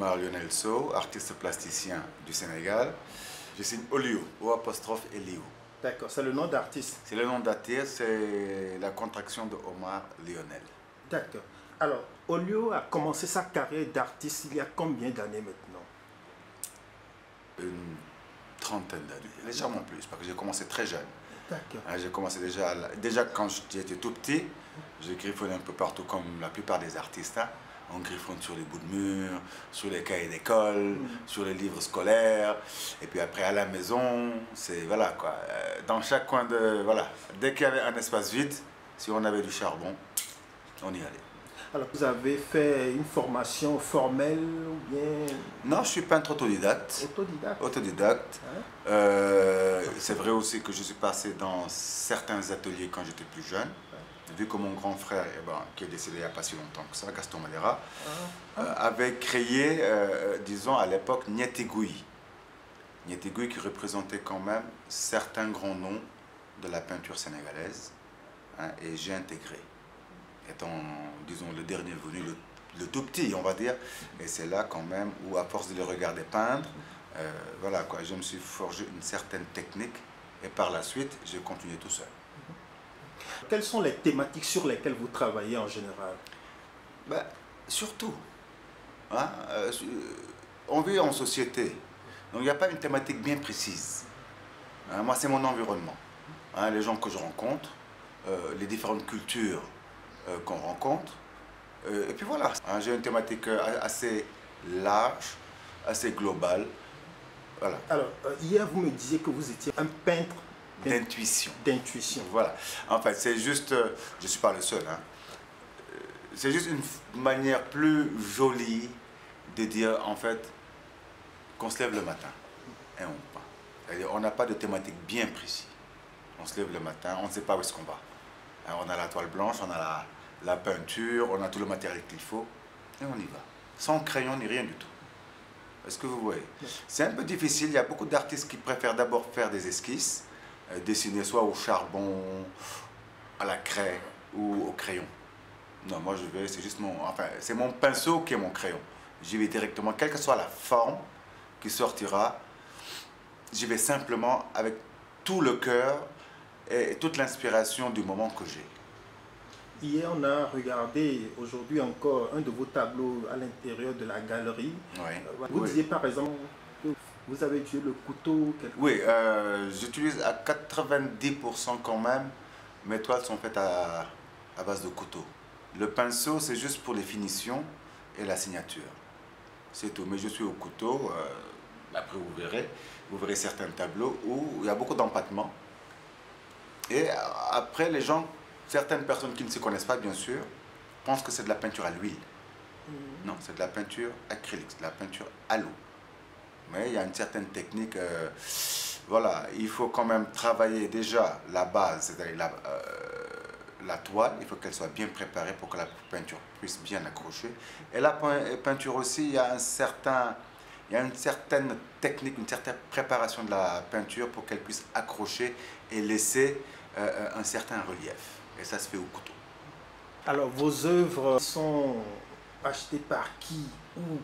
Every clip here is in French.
Omar Lionel Sow, artiste plasticien du Sénégal. Je signe Olio, O''Elio. D'accord, c'est le nom d'artiste. C'est le nom d'artiste, c'est la contraction de Omar Lionel. D'accord. Alors, Olio a commencé sa carrière d'artiste il y a combien d'années maintenant? Une trentaine d'années, légèrement plus, parce que j'ai commencé très jeune. D'accord. J'ai commencé déjà quand j'étais tout petit, je griffonnais un peu partout comme la plupart des artistes. Hein. On griffonne sur les bouts de mur, sur les cahiers d'école, sur les livres scolaires. Et puis après à la maison, c'est voilà quoi. Dans chaque coin de... Voilà. Dès qu'il y avait un espace vide, si on avait du charbon, on y allait. Alors vous avez fait une formation formelle ou bien... Non, je suis peintre autodidacte. Autodidacte. Autodidacte. Hein? C'est vrai aussi que je suis passé dans certains ateliers quand j'étais plus jeune. Vu que mon grand frère, qui est décédé il n'y a pas si longtemps que ça, Gaston Malera, avait créé, disons à l'époque, Nietigui. Nietigui qui représentait quand même certains grands noms de la peinture sénégalaise. Hein, et j'ai intégré, étant, disons, le dernier venu, le tout petit, on va dire. Et c'est là quand même où, à force de les regarder peindre, voilà quoi, je me suis forgé une certaine technique. Et par la suite, j'ai continué tout seul. Quelles sont les thématiques sur lesquelles vous travaillez en général? Ben, surtout, hein, on vit en société, donc il n'y a pas une thématique bien précise. Hein, moi, c'est mon environnement. Hein, les gens que je rencontre, les différentes cultures qu'on rencontre. Et puis voilà, hein, j'ai une thématique assez large, assez globale. Voilà. Alors, hier, vous me disiez que vous étiez un peintre d'intuition. D'intuition. Voilà. En fait, c'est juste, je ne suis pas le seul, hein. C'est juste une manière plus jolie de dire, en fait, qu'on se lève le matin et on peint. C'est-à-dire, on n'a pas de thématique bien précise. On se lève le matin, on ne sait pas où est-ce qu'on va. Hein, on a la toile blanche, on a la peinture, on a tout le matériel qu'il faut, et on y va. Sans crayon ni rien du tout. Est-ce que vous voyez? C'est un peu difficile, il y a beaucoup d'artistes qui préfèrent d'abord faire des esquisses, dessiner soit au charbon, à la craie ou au crayon. Non, moi je vais, c'est juste c'est mon pinceau qui est mon crayon. J'y vais directement, quelle que soit la forme qui sortira, j'y vais simplement avec tout le cœur et toute l'inspiration du moment que j'ai. Hier, on a regardé aujourd'hui encore un de vos tableaux à l'intérieur de la galerie. Oui. Vous disiez par exemple que vous avez utilisé le couteau. Oui, j'utilise à 90% quand même. Mes toiles sont faites à base de couteau. Le pinceau, c'est juste pour les finitions et la signature. C'est tout. Mais je suis au couteau. Après, vous verrez certains tableaux où il y a beaucoup d'empattement. Et après, les gens, certaines personnes qui ne se connaissent pas, bien sûr, pensent que c'est de la peinture à l'huile. Non, c'est de la peinture acrylique, c'est de la peinture à l'eau. Mais il y a une certaine technique. Voilà, il faut quand même travailler déjà la base, c'est-à-dire la toile, il faut qu'elle soit bien préparée pour que la peinture puisse bien accrocher. Et la peinture aussi, il y a une certaine technique, une certaine préparation de la peinture pour qu'elle puisse accrocher et laisser un certain relief. Et ça se fait au couteau. Alors, vos œuvres sont achetées par qui? Où?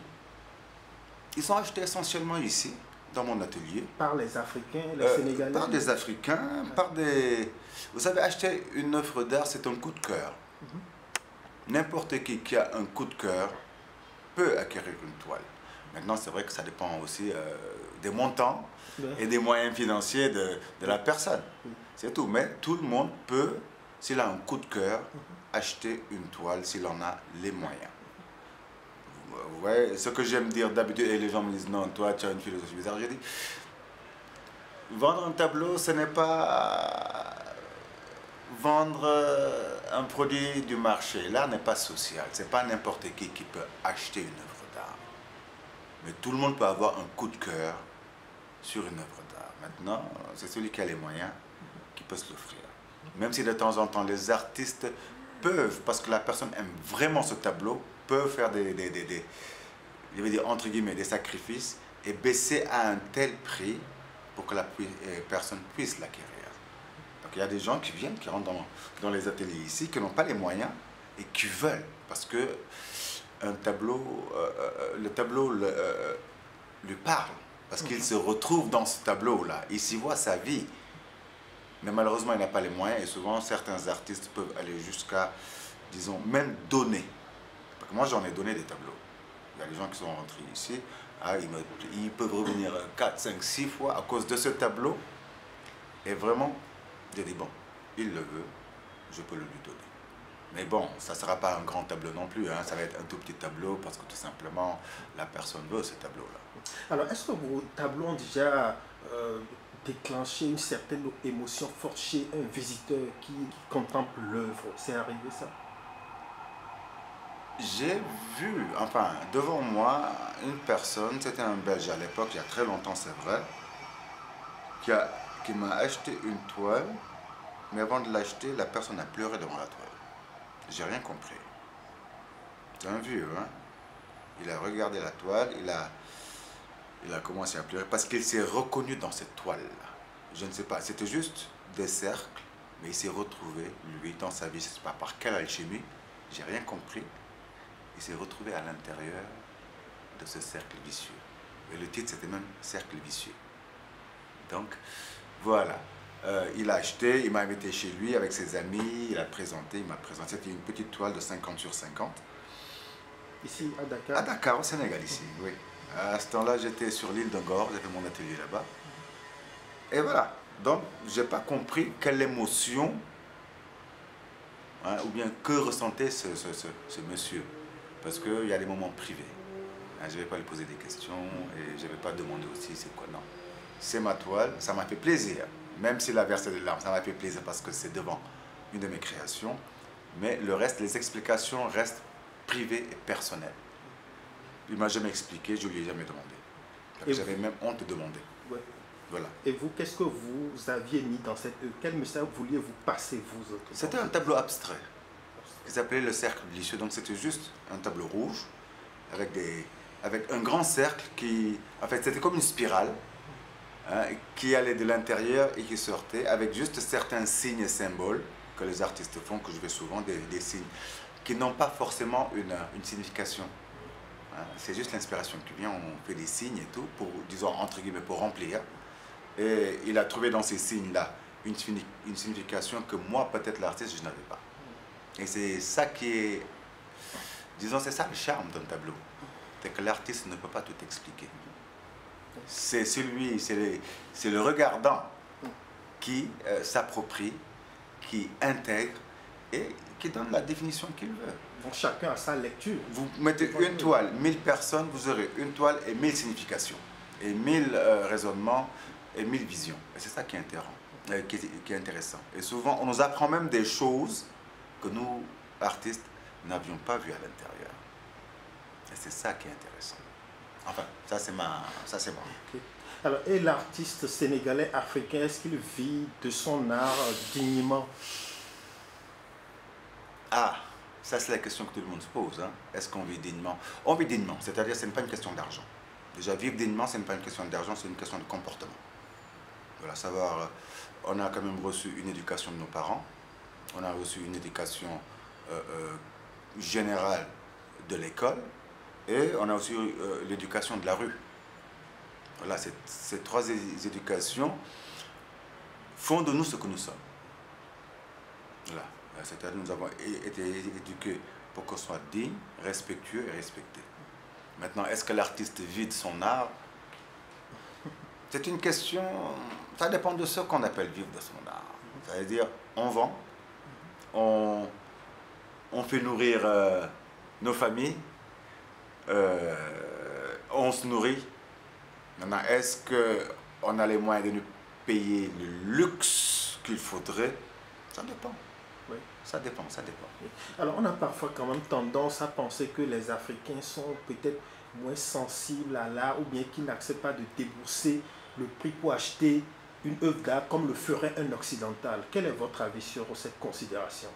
Ils sont achetés essentiellement ici, dans mon atelier. Par les Africains, les Sénégalais? Par des Africains, par des... Vous savez, acheter une œuvre d'art, c'est un coup de cœur. N'importe qui a un coup de cœur peut acquérir une toile. Maintenant, c'est vrai que ça dépend aussi des montants et des moyens financiers de la personne. C'est tout. Mais tout le monde peut, s'il a un coup de cœur, acheter une toile s'il en a les moyens. Vous voyez, ce que j'aime dire d'habitude, et les gens me disent non, toi tu as une philosophie bizarre. J'ai dit, vendre un tableau, ce n'est pas vendre un produit du marché. L'art n'est pas social, c'est pas n'importe qui peut acheter une œuvre d'art. Mais tout le monde peut avoir un coup de cœur sur une œuvre d'art. Maintenant, c'est celui qui a les moyens qui peut se l'offrir. Même si de temps en temps les artistes peuvent, parce que la personne aime vraiment ce tableau, peuvent faire je vais dire entre guillemets, des sacrifices et baisser à un tel prix pour que la personne puisse l'acquérir. Donc il y a des gens qui viennent, qui rentrent dans les ateliers ici, qui n'ont pas les moyens et qui veulent, parce que un tableau, le tableau lui parle, parce qu'il se retrouve dans ce tableau-là, il s'y voit sa vie. Mais malheureusement, il n'a pas les moyens, et souvent, certains artistes peuvent aller jusqu'à, disons, même donner. Parce que moi, j'en ai donné des tableaux. Il y a des gens qui sont rentrés ici, ils peuvent revenir 4, 5, 6 fois à cause de ce tableau. Et vraiment, j'ai dit, bon, il le veut, je peux le lui donner. Mais bon, ça ne sera pas un grand tableau non plus, hein. Ça va être un tout petit tableau parce que tout simplement, la personne veut ce tableau-là. Alors, est-ce que vos tableaux ont déjà déclenché une certaine émotion forte chez un visiteur qui contemple l'œuvre? C'est arrivé ça? J'ai vu, enfin, devant moi, une personne, c'était un Belge à l'époque, il y a très longtemps, c'est vrai, qui m'a acheté une toile, mais avant de l'acheter, la personne a pleuré devant la toile. J'ai rien compris. C'est un vieux, hein. Il a regardé la toile, il a commencé à pleurer parce qu'il s'est reconnu dans cette toile-là. Je ne sais pas, c'était juste des cercles, mais il s'est retrouvé, lui, dans sa vie, je ne sais pas par quelle alchimie, j'ai rien compris. Il s'est retrouvé à l'intérieur de ce cercle vicieux. Et le titre, c'était même Cercle vicieux. Donc, voilà. Il a acheté, il m'a invité chez lui avec ses amis, il m'a présenté. C'était une petite toile de 50 sur 50. Ici, à Dakar? À Dakar, au Sénégal, ici, oui. À ce temps-là, j'étais sur l'île de Ngor, j'avais mon atelier là-bas. Et voilà. Donc, je n'ai pas compris quelle émotion, hein, ou bien que ressentait ce monsieur. Parce qu'il y a des moments privés. Je ne vais pas lui poser des questions et je ne vais pas demander aussi c'est quoi, non. C'est ma toile, ça m'a fait plaisir. Même s'il a versé des larmes, ça m'a fait plaisir parce que c'est devant une de mes créations. Mais le reste, les explications restent privées et personnelles. Il ne m'a jamais expliqué, je ne lui ai jamais demandé. J'avais même honte de demander. Ouais. Voilà. Et vous, qu'est-ce que vous aviez mis dans cette œuvre? Quel message vouliez-vous passer, vous autres? C'était un tableau abstrait qui s'appelait le cercle vicieux. Donc c'était juste un tableau rouge avec un grand cercle qui... En fait, c'était comme une spirale, hein, qui allait de l'intérieur et qui sortait avec juste certains signes et symboles que les artistes font, que je fais souvent, des signes qui n'ont pas forcément une signification. Hein. C'est juste l'inspiration qui vient, on fait des signes et tout, pour, disons, entre guillemets, pour remplir. Et il a trouvé dans ces signes-là une signification que moi, peut-être l'artiste, je n'avais pas. Et c'est ça qui est, disons, c'est ça le charme d'un tableau. C'est que l'artiste ne peut pas tout expliquer. C'est celui, c'est le regardant qui s'approprie, qui intègre et qui donne la définition qu'il veut. Donc chacun a sa lecture. Vous mettez une toile, 1000 personnes, vous aurez une toile et 1000 significations, et 1000 raisonnements et 1000 visions. Et c'est ça qui est intéressant. Et souvent, on nous apprend même des choses que nous, artistes, n'avions pas vues à l'intérieur. Et c'est ça qui est intéressant. Enfin, ça c'est moi. Okay. Alors, et l'artiste sénégalais africain, est-ce qu'il vit de son art dignement? Ah, ça c'est la question que tout le monde se pose. Hein. Est-ce qu'on vit dignement? On vit dignement, c'est-à-dire que ce n'est pas une question d'argent. Déjà, vivre dignement, ce n'est pas une question d'argent, c'est une question de comportement. Voilà, savoir, on a quand même reçu une éducation de nos parents, on a reçu une éducation générale de l'école, et on a aussi l'éducation de la rue. Voilà, ces trois éducations font de nous ce que nous sommes. Voilà. C'est-à-dire que nous avons été éduqués pour qu'on soit digne, respectueux et respecté. Maintenant, est-ce que l'artiste vit de son art? C'est une question, ça dépend de ce qu'on appelle vivre de son art. C'est-à-dire, on vend, on fait nourrir nos familles, on se nourrit. Maintenant, est-ce qu'on a les moyens de nous payer le luxe qu'il faudrait? Ça dépend. Oui. Ça dépend. Alors, on a parfois quand même tendance à penser que les Africains sont peut-être moins sensibles à l'art ou bien qu'ils n'acceptent pas de débourser le prix pour acheter une œuvre d'art comme le ferait un occidental. Quel est votre avis sur cette considération?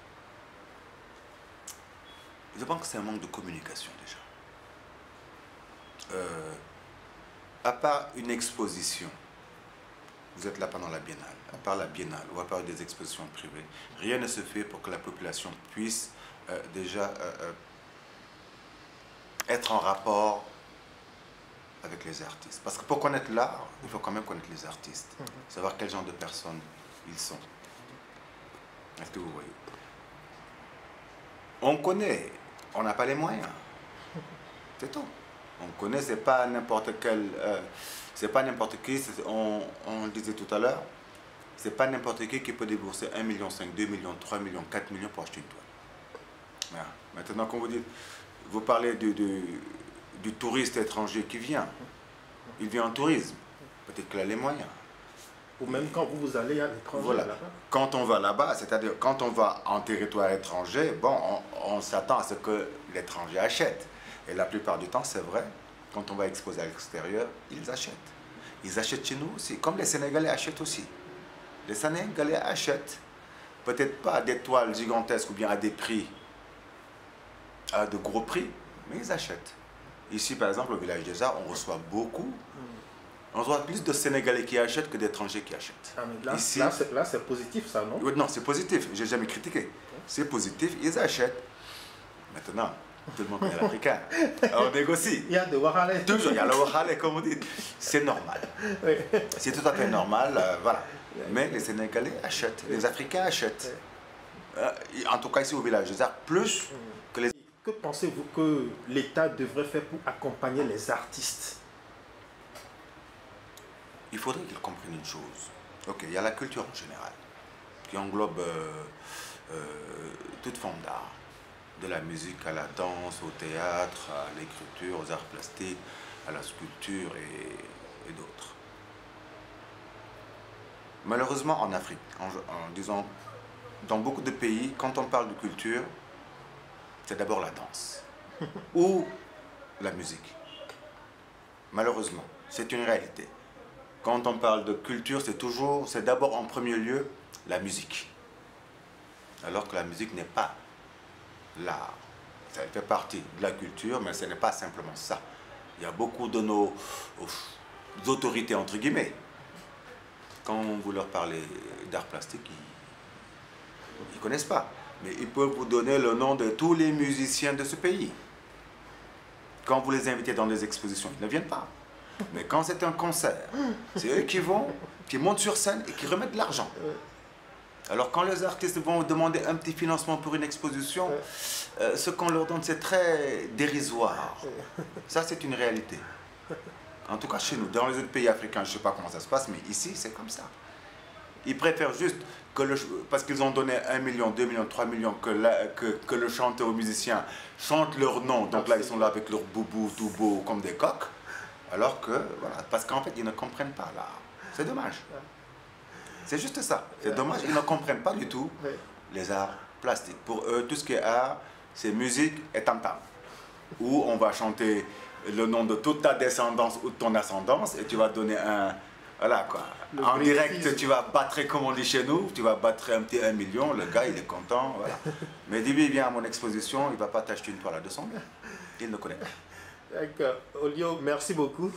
Je pense que c'est un manque de communication déjà. À part une exposition, vous êtes là pendant la biennale, à part la biennale ou à part des expositions privées, rien ne se fait pour que la population puisse déjà être en rapport avec les artistes. Parce que pour connaître l'art, il faut quand même connaître les artistes. Savoir quel genre de personnes ils sont. Est-ce que vous voyez? On connaît, on n'a pas les moyens. C'est tout. On connaît, c'est pas n'importe quel... c'est pas n'importe qui, on le disait tout à l'heure, c'est pas n'importe qui peut débourser 1,5 million, 2 millions, 3 millions, 4 millions pour acheter une toile. Voilà. Maintenant, quand vous parlez du touriste étranger qui vient, il vient en tourisme, peut-être qu'il a les moyens. Ou même quand vous allez à l'étranger. Voilà. Quand on va là-bas, c'est-à-dire quand on va en territoire étranger, bon, on s'attend à ce que l'étranger achète. Et la plupart du temps, c'est vrai, quand on va exposer à l'extérieur, ils achètent. Ils achètent chez nous aussi, comme les Sénégalais achètent aussi. Les Sénégalais achètent, peut-être pas des toiles gigantesques ou bien à des prix, à de gros prix, mais ils achètent. Ici, par exemple, au Village des Arts, on reçoit beaucoup. On reçoit plus de Sénégalais qui achètent que d'étrangers qui achètent. Ah, mais là, ici, là c'est positif, ça, non? Non, c'est positif. J'ai jamais critiqué. C'est positif, ils achètent. Maintenant, tout le monde connaît l'Africain. On négocie. Il y a de Wahale. Toujours, il y a le Wahale, comme on dit. C'est normal. Oui. C'est tout à fait normal, voilà. Mais les Sénégalais achètent, les Africains achètent. En tout cas, ici au Village des Arts, plus que les... Que pensez-vous que l'État devrait faire pour accompagner les artistes? Il faudrait qu'ils comprennent une chose. Ok, il y a la culture en général, qui englobe toute forme d'art. De la musique à la danse, au théâtre, à l'écriture, aux arts plastiques, à la sculpture et d'autres. Malheureusement, en Afrique, disons, dans beaucoup de pays, quand on parle de culture, c'est d'abord la danse ou la musique. Malheureusement, c'est une réalité. Quand on parle de culture, c'est d'abord en premier lieu la musique. Alors que la musique n'est pas l'art. Ça fait partie de la culture, mais ce n'est pas simplement ça. Il y a beaucoup de nos autorités, entre guillemets, quand vous leur parlez d'art plastique, ils ne connaissent pas. Mais ils peuvent vous donner le nom de tous les musiciens de ce pays. Quand vous les invitez dans des expositions, ils ne viennent pas. Mais quand c'est un concert, c'est eux qui montent sur scène et qui remettent de l'argent. Alors quand les artistes vont demander un petit financement pour une exposition, ce qu'on leur donne c'est très dérisoire. Ça c'est une réalité. En tout cas chez nous, dans les autres pays africains, je ne sais pas comment ça se passe, mais ici c'est comme ça. Ils préfèrent juste parce qu'ils ont donné 1 million, 2 millions, 3 millions, que le chanteur ou musicien chante leur nom. Donc là ils sont là avec leur boubou tout beau comme des coqs. Alors que, voilà, parce qu'en fait, ils ne comprennent pas l'art. C'est dommage. C'est juste ça. C'est dommage, ils ne comprennent pas du tout les arts plastiques. Pour eux, tout ce qui est art, c'est musique et tam-tam. Où on va chanter le nom de toute ta descendance ou de ton ascendance et tu vas donner un... Voilà quoi. En direct, tu vas battre, comme on dit chez nous, tu vas battre un petit 1 million, le gars, il est content, voilà. Mais dis-lui, viens à mon exposition, il ne va pas t'acheter une toile à 200 000. Il ne connaît pas. D'accord. Olio, merci beaucoup.